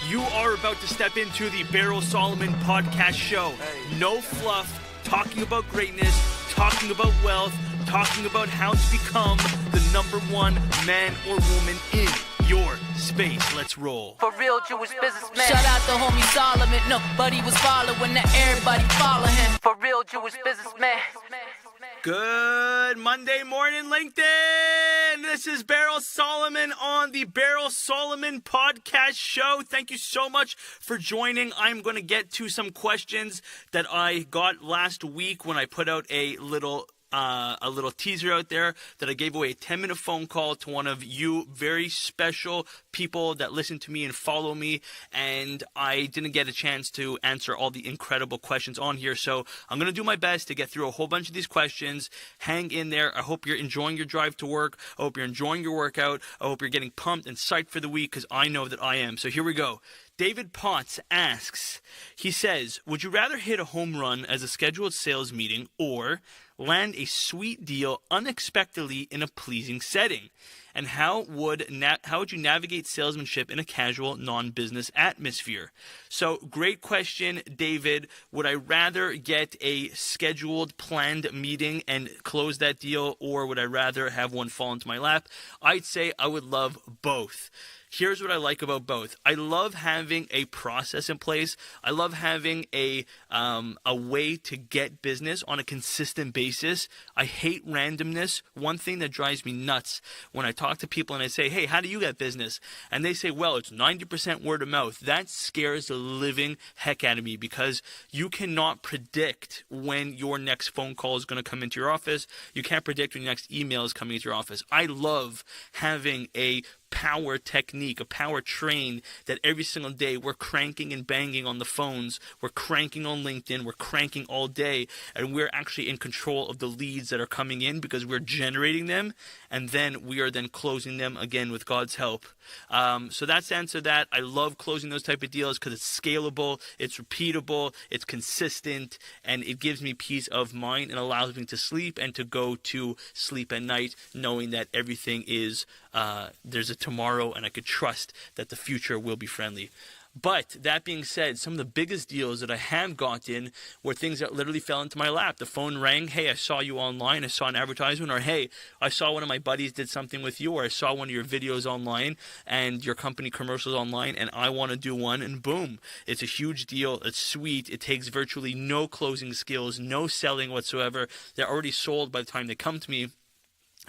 You are about to step into the Beryl Solomon podcast show. No fluff, talking about greatness, talking about wealth, talking about how to become the number one man or woman in your space. Let's roll. For real Jewish businessman. Shout out to homie Solomon. Nobody was following, now everybody follow him. For real Jewish businessman. Good Monday morning, LinkedIn. This is Beryl Solomon on the Beryl Solomon podcast show. Thank you so much for joining. I'm going to get to some questions that I got last week when I put out a little teaser out there that I gave away a 10-minute phone call to one of you very special people that listen to me and follow me, and I didn't get a chance to answer all the incredible questions on here, so I'm going to do my best to get through a whole bunch of these questions. Hang in there. I hope you're enjoying your drive to work. I hope you're enjoying your workout. I hope you're getting pumped and psyched for the week, because I know that I am. So here we go. David Potts asks, he says, would you rather hit a home run as a scheduled sales meeting or land a sweet deal unexpectedly in a pleasing setting? And how would you navigate salesmanship in a casual, non-business atmosphere? So, great question, David. Would I rather get a scheduled, planned meeting and close that deal, or would I rather have one fall into my lap? I'd say I would love both. Here's what I like about both. I love having a process in place. I love having a way to get business on a consistent basis. I hate randomness. One thing that drives me nuts when I talk to people and I say, hey, how do you get business? And they say, well, it's 90% word of mouth. That scares the living heck out of me, because you cannot predict when your next phone call is going to come into your office. You can't predict when your next email is coming into your office. I love having a power technique, a power train that every single day we're cranking and banging on the phones, we're cranking on LinkedIn, we're cranking all day, and we're actually in control of the leads that are coming in because we're generating them, and then we are then closing them again with God's help. So that's the answer to that. I love closing those type of deals because it's scalable, it's repeatable, it's consistent, and it gives me peace of mind and allows me to sleep and to go to sleep at night knowing that everything is there's a tomorrow, and I could trust that the future will be friendly. But that being said, some of the biggest deals that I have gotten were things that literally fell into my lap. The phone rang, hey, I saw you online, I saw an advertisement, or hey, I saw one of my buddies did something with you, or I saw one of your videos online and your company commercials online, and I want to do one, and boom, it's a huge deal, it's sweet, it takes virtually no closing skills, no selling whatsoever. They're already sold by the time they come to me.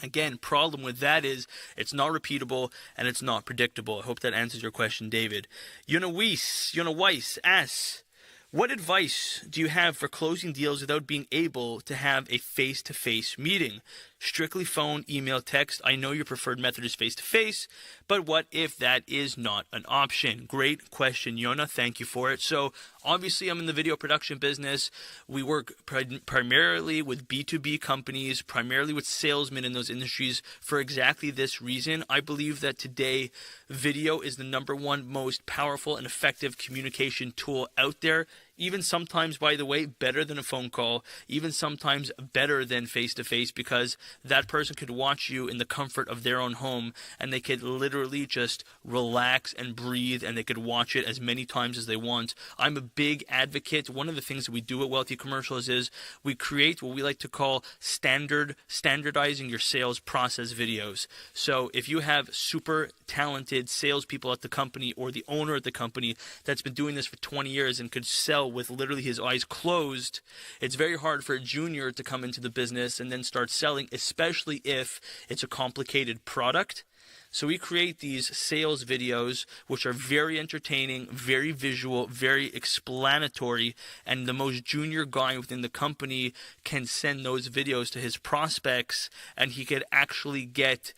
Again, problem with that is it's not repeatable and it's not predictable. I hope that answers your question, David. Yuna Weiss asks, what advice do you have for closing deals without being able to have a face-to-face meeting? Strictly phone, email, text. I know your preferred method is face-to-face, but what if that is not an option? Great question, Yona. Thank you for it. So obviously I'm in the video production business. We work primarily with B2B companies, primarily with salesmen in those industries for exactly this reason. I believe that today video is the number one most powerful and effective communication tool out there. Even sometimes, by the way, better than a phone call, even sometimes better than face-to-face, because that person could watch you in the comfort of their own home, and they could literally just relax and breathe, and they could watch it as many times as they want. I'm a big advocate. One of the things that we do at Wealthy Commercials is we create what we like to call standardizing your sales process videos. So if you have super talented salespeople at the company, or the owner at the company that's been doing this for 20 years and could sell with literally his eyes closed, it's very hard for a junior to come into the business and then start selling, especially if it's a complicated product. So we create these sales videos which are very entertaining, very visual, very explanatory, and the most junior guy within the company can send those videos to his prospects, and he could actually get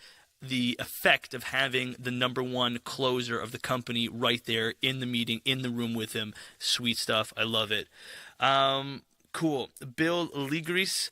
the effect of having the number one closer of the company right there in the meeting, in the room with him. Sweet stuff. I love it. Cool. Bill Ligris.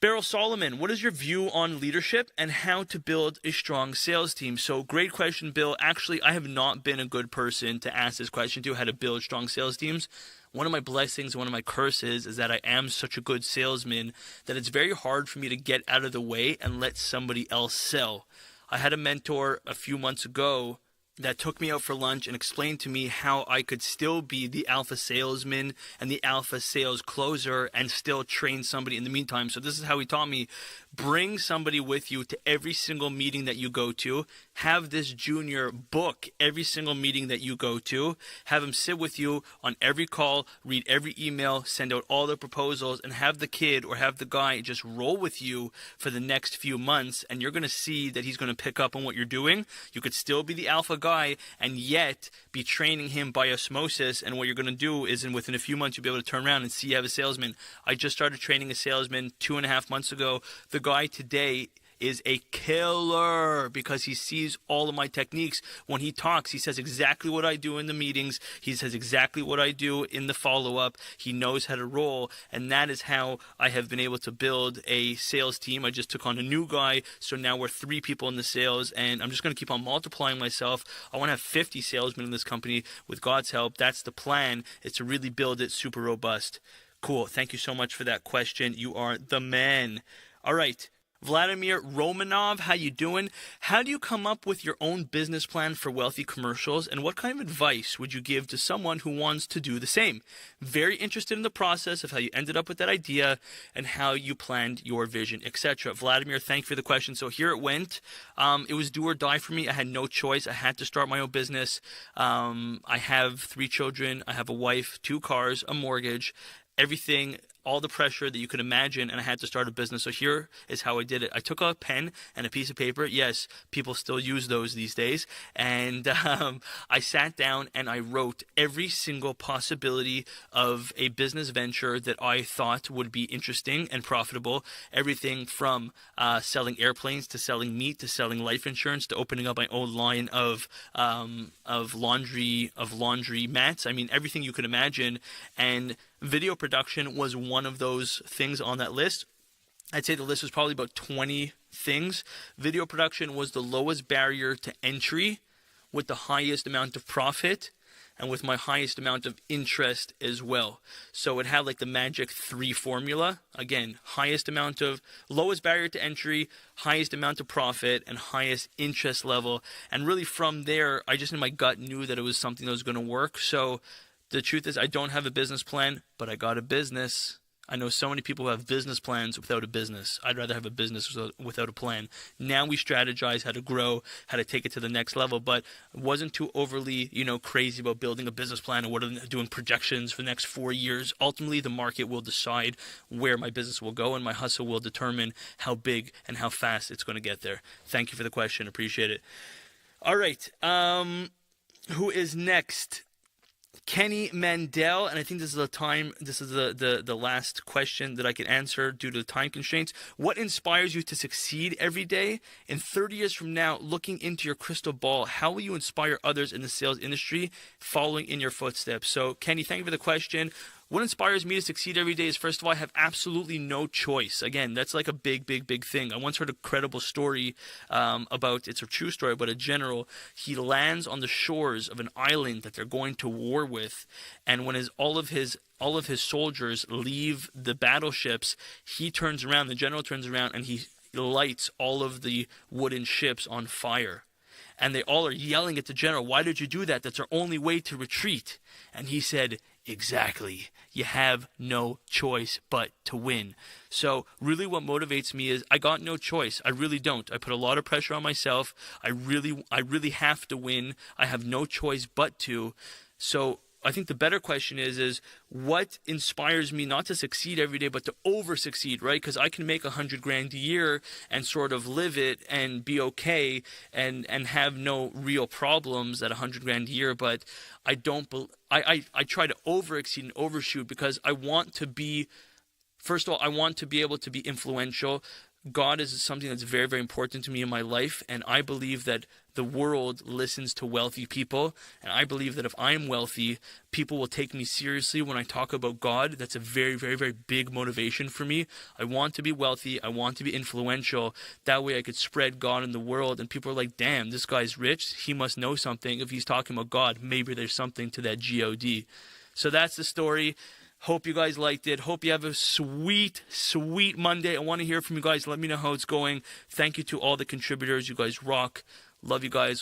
Beryl Solomon, what is your view on leadership and how to build a strong sales team? So great question, Bill. Actually, I have not been a good person to ask this question to, how to build strong sales teams. One of my blessings, one of my curses is that I am such a good salesman that it's very hard for me to get out of the way and let somebody else sell. I had a mentor a few months ago that took me out for lunch and explained to me how I could still be the alpha salesman and the alpha sales closer and still train somebody in the meantime. So this is how he taught me: bring somebody with you to every single meeting that you go to. Have this junior book every single meeting that you go to. Have him sit with you on every call, read every email, send out all the proposals, and have the kid or have the guy just roll with you for the next few months. And you're going to see that he's going to pick up on what you're doing. You could still be the alpha guy and yet be training him by osmosis. And what you're going to do is within a few months, you'll be able to turn around and see you have a salesman. I just started training a salesman 2.5 months ago. The guy today is a killer because he sees all of my techniques. When he talks, he says exactly what I do in the meetings. He says exactly what I do in the follow-up. He knows how to roll, and that is how I have been able to build a sales team. I just took on a new guy, so now we're 3 people in the sales, and I'm just going to keep on multiplying myself. I want to have 50 salesmen in this company with God's help. That's the plan, is to really build it super robust. Cool. Thank you so much for that question. You are the man. All right. Vladimir Romanov, how you doing? How do you come up with your own business plan for wealthy commercials, and what kind of advice would you give to someone who wants to do the same? Very interested in the process of how you ended up with that idea and how you planned your vision, etc. Vladimir, thank you for the question. So here it went. It was do or die for me. I had no choice. I had to start my own business. I have 3 children. I have a wife, 2 cars, a mortgage, everything, all the pressure that you could imagine, and I had to start a business. So here is how I did it. I took a pen and a piece of paper. Yes, people still use those these days. And I sat down and I wrote every single possibility of a business venture that I thought would be interesting and profitable. Everything from selling airplanes to selling meat to selling life insurance to opening up my own line of laundry mats. I mean, everything you could imagine. And video production was one of those things on that list. I'd say the list was probably about 20 things. Video production was the lowest barrier to entry with the highest amount of profit and with my highest amount of interest as well. So it had like the magic 3 formula. Again, lowest barrier to entry, highest amount of profit, and highest interest level. And really from there, I just in my gut knew that it was something that was going to work. So the truth is I don't have a business plan, but I got a business. I know so many people who have business plans without a business. I'd rather have a business without a plan. Now we strategize how to grow, how to take it to the next level, but wasn't too overly, crazy about building a business plan or doing projections for the next 4 years. Ultimately, the market will decide where my business will go, and my hustle will determine how big and how fast it's going to get there. Thank you for the question. Appreciate it. All right. Who is next? Kenny Mandel, and I think this is the last question that I can answer due to the time constraints. What inspires you to succeed every day? In 30 years from now, looking into your crystal ball, how will you inspire others in the sales industry following in your footsteps? So, Kenny, thank you for the question. What inspires me to succeed every day is, first of all, I have absolutely no choice. Again, that's like a big, big, big thing. I once heard a credible story it's a true story, but a general, he lands on the shores of an island that they're going to war with, and when all of his soldiers leave the battleships, the general turns around, and he lights all of the wooden ships on fire. And they all are yelling at the general, "Why did you do that? That's our only way to retreat." And he said, "Exactly. You have no choice but to win." So really what motivates me is I got no choice. I really don't. I put a lot of pressure on myself. I really have to win. I have no choice but to. So I think the better question is what inspires me not to succeed every day, but to over succeed, right? Because I can make $100,000 a year and sort of live it and be okay and have no real problems at $100,000 a year. But I try to over exceed and overshoot because I want to be, first of all, I want to be able to be influential. God is something that's very, very important to me in my life, and I believe that the world listens to wealthy people, and I believe that if I'm wealthy, people will take me seriously when I talk about God. That's a very, very, very big motivation for me. I want to be wealthy. I want to be influential. That way I could spread God in the world, and people are like, damn, this guy's rich. He must know something. If he's talking about God, maybe there's something to that God. So that's the story. Hope you guys liked it. Hope you have a sweet, sweet Monday. I want to hear from you guys. Let me know how it's going. Thank you to all the contributors. You guys rock. Love you guys.